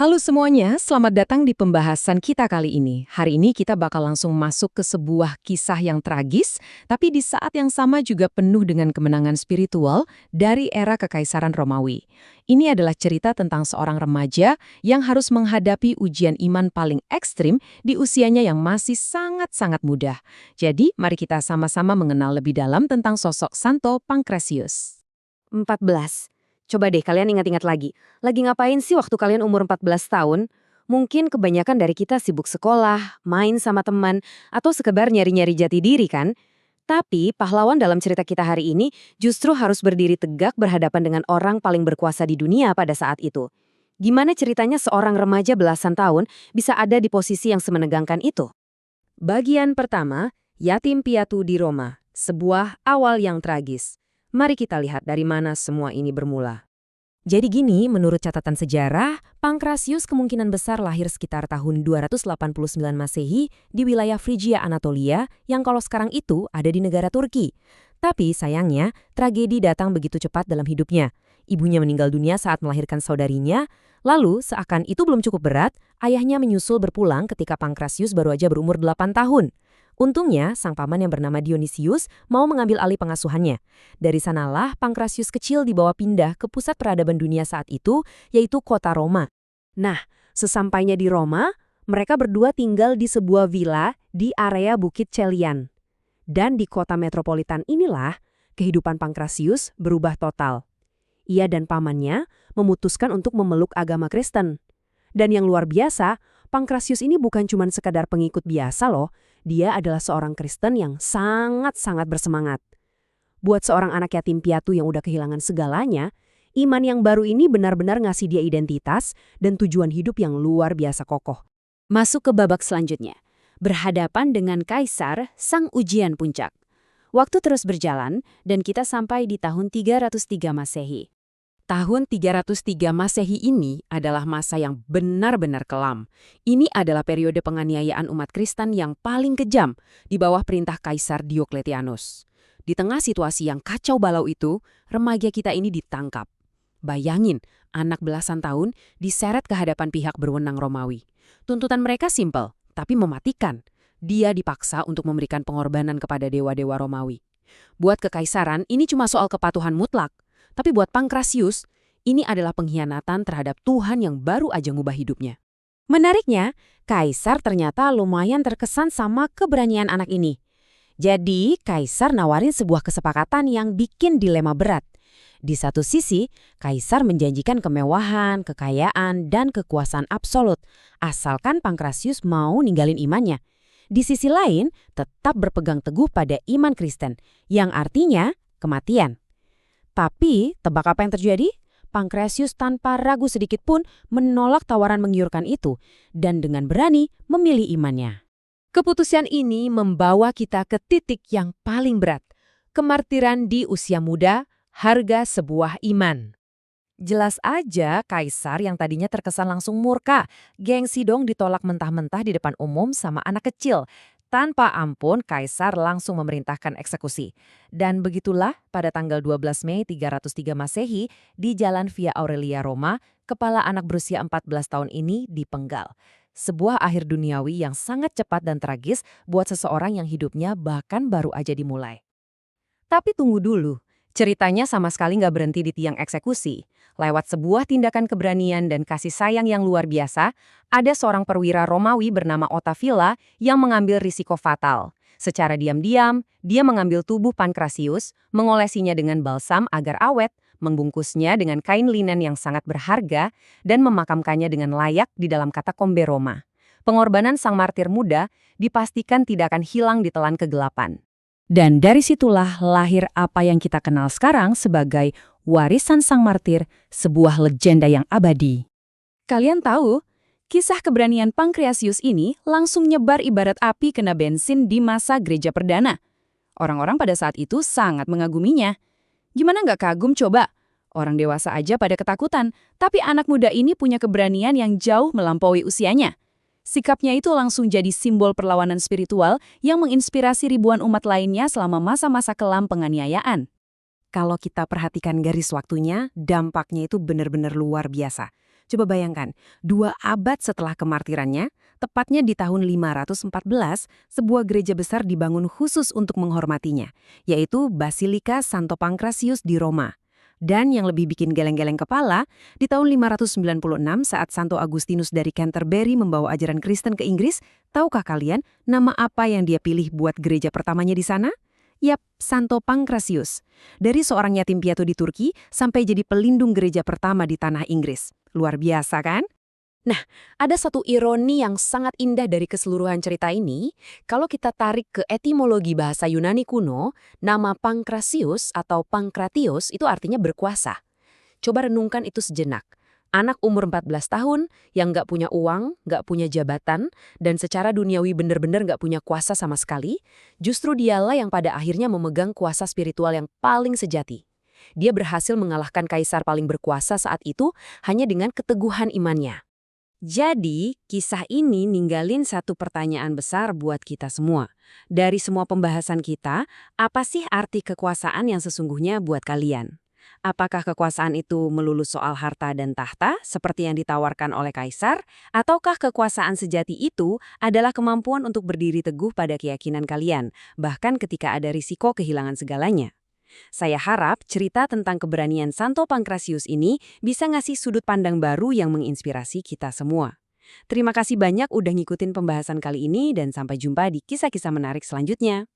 Halo semuanya, selamat datang di pembahasan kita kali ini. Hari ini kita bakal langsung masuk ke sebuah kisah yang tragis, tapi di saat yang sama juga penuh dengan kemenangan spiritual dari era Kekaisaran Romawi. Ini adalah cerita tentang seorang remaja yang harus menghadapi ujian iman paling ekstrim di usianya yang masih sangat-sangat muda. Jadi, mari kita sama-sama mengenal lebih dalam tentang sosok Santo Pancratius. 14. Coba deh kalian ingat-ingat lagi. Lagi ngapain sih waktu kalian umur 14 tahun? Mungkin kebanyakan dari kita sibuk sekolah, main sama teman, atau sekedar nyari-nyari jati diri kan? Tapi pahlawan dalam cerita kita hari ini justru harus berdiri tegak berhadapan dengan orang paling berkuasa di dunia pada saat itu. Gimana ceritanya seorang remaja belasan tahun bisa ada di posisi yang semenegangkan itu? Bagian pertama, yatim piatu di Roma. Sebuah awal yang tragis. Mari kita lihat dari mana semua ini bermula. Jadi gini, menurut catatan sejarah, Pancratius kemungkinan besar lahir sekitar tahun 289 Masehi di wilayah Frigia Anatolia yang kalau sekarang itu ada di negara Turki. Tapi sayangnya, tragedi datang begitu cepat dalam hidupnya. Ibunya meninggal dunia saat melahirkan saudarinya, lalu seakan itu belum cukup berat, ayahnya menyusul berpulang ketika Pancratius baru aja berumur 8 tahun. Untungnya, sang paman yang bernama Dionysius mau mengambil alih pengasuhannya. Dari sanalah Pancratius kecil dibawa pindah ke pusat peradaban dunia saat itu, yaitu kota Roma. Nah, sesampainya di Roma, mereka berdua tinggal di sebuah villa di area Bukit Celian. Dan di kota metropolitan inilah, kehidupan Pancratius berubah total. Ia dan pamannya memutuskan untuk memeluk agama Kristen. Dan yang luar biasa, Pancratius ini bukan cuma sekadar pengikut biasa loh, dia adalah seorang Kristen yang sangat-sangat bersemangat. Buat seorang anak yatim piatu yang udah kehilangan segalanya, iman yang baru ini benar-benar ngasih dia identitas dan tujuan hidup yang luar biasa kokoh. Masuk ke babak selanjutnya, berhadapan dengan Kaisar sang ujian puncak. Waktu terus berjalan dan kita sampai di tahun 303 Masehi. Tahun 303 Masehi ini adalah masa yang benar-benar kelam. Ini adalah periode penganiayaan umat Kristen yang paling kejam di bawah perintah Kaisar Diokletianus. Di tengah situasi yang kacau balau itu, remaja kita ini ditangkap. Bayangin, anak belasan tahun diseret ke hadapan pihak berwenang Romawi. Tuntutan mereka simpel, tapi mematikan. Dia dipaksa untuk memberikan pengorbanan kepada dewa-dewa Romawi. Buat kekaisaran, ini cuma soal kepatuhan mutlak. Tapi buat Pancratius, ini adalah pengkhianatan terhadap Tuhan yang baru aja ngubah hidupnya. Menariknya, Kaisar ternyata lumayan terkesan sama keberanian anak ini. Jadi, Kaisar nawarin sebuah kesepakatan yang bikin dilema berat. Di satu sisi, Kaisar menjanjikan kemewahan, kekayaan, dan kekuasaan absolut, asalkan Pancratius mau ninggalin imannya. Di sisi lain, tetap berpegang teguh pada iman Kristen, yang artinya kematian. Tapi, tebak apa yang terjadi? Pancratius tanpa ragu sedikit pun menolak tawaran menggiurkan itu dan dengan berani memilih imannya. Keputusan ini membawa kita ke titik yang paling berat. Kemartiran di usia muda, harga sebuah iman. Jelas aja Kaisar yang tadinya terkesan langsung murka, gengsi dong ditolak mentah-mentah di depan umum sama anak kecil. Tanpa ampun, Kaisar langsung memerintahkan eksekusi. Dan begitulah pada tanggal 12 Mei 303 Masehi, di Jalan Via Aurelia Roma, kepala anak berusia 14 tahun ini dipenggal. Sebuah akhir duniawi yang sangat cepat dan tragis buat seseorang yang hidupnya bahkan baru aja dimulai. Tapi tunggu dulu, ceritanya sama sekali nggak berhenti di tiang eksekusi. Lewat sebuah tindakan keberanian dan kasih sayang yang luar biasa, ada seorang perwira Romawi bernama Ottavilla yang mengambil risiko fatal. Secara diam-diam, dia mengambil tubuh Pancratius, mengolesinya dengan balsam agar awet, membungkusnya dengan kain linen yang sangat berharga, dan memakamkannya dengan layak di dalam katakombe Roma. Pengorbanan sang martir muda dipastikan tidak akan hilang ditelan kegelapan. Dan dari situlah lahir apa yang kita kenal sekarang sebagai warisan sang martir, sebuah legenda yang abadi. Kalian tahu, kisah keberanian Pancratius ini langsung nyebar ibarat api kena bensin di masa gereja perdana. Orang-orang pada saat itu sangat mengaguminya. Gimana nggak kagum coba? Orang dewasa aja pada ketakutan, tapi anak muda ini punya keberanian yang jauh melampaui usianya. Sikapnya itu langsung jadi simbol perlawanan spiritual yang menginspirasi ribuan umat lainnya selama masa-masa kelam penganiayaan. Kalau kita perhatikan garis waktunya, dampaknya itu benar-benar luar biasa. Coba bayangkan, 2 abad setelah kemartirannya, tepatnya di tahun 514, sebuah gereja besar dibangun khusus untuk menghormatinya, yaitu Basilika Santo Pancratius di Roma. Dan yang lebih bikin geleng-geleng kepala, di tahun 596 saat Santo Agustinus dari Canterbury membawa ajaran Kristen ke Inggris, tahukah kalian nama apa yang dia pilih buat gereja pertamanya di sana? Yap, Santo Pancratius. Dari seorang yatim piatu di Turki sampai jadi pelindung gereja pertama di tanah Inggris. Luar biasa kan? Nah, ada satu ironi yang sangat indah dari keseluruhan cerita ini. Kalau kita tarik ke etimologi bahasa Yunani kuno, nama Pancratius atau Pankratios itu artinya berkuasa. Coba renungkan itu sejenak. Anak umur 14 tahun yang nggak punya uang, nggak punya jabatan, dan secara duniawi benar-benar nggak punya kuasa sama sekali, justru dialah yang pada akhirnya memegang kuasa spiritual yang paling sejati. Dia berhasil mengalahkan kaisar paling berkuasa saat itu hanya dengan keteguhan imannya. Jadi, kisah ini ninggalin satu pertanyaan besar buat kita semua. Dari semua pembahasan kita, apa sih arti kekuasaan yang sesungguhnya buat kalian? Apakah kekuasaan itu melulu soal harta dan tahta, seperti yang ditawarkan oleh kaisar? Ataukah kekuasaan sejati itu adalah kemampuan untuk berdiri teguh pada keyakinan kalian, bahkan ketika ada risiko kehilangan segalanya? Saya harap cerita tentang keberanian Santo Pancratius ini bisa ngasih sudut pandang baru yang menginspirasi kita semua. Terima kasih banyak udah ngikutin pembahasan kali ini dan sampai jumpa di kisah-kisah menarik selanjutnya.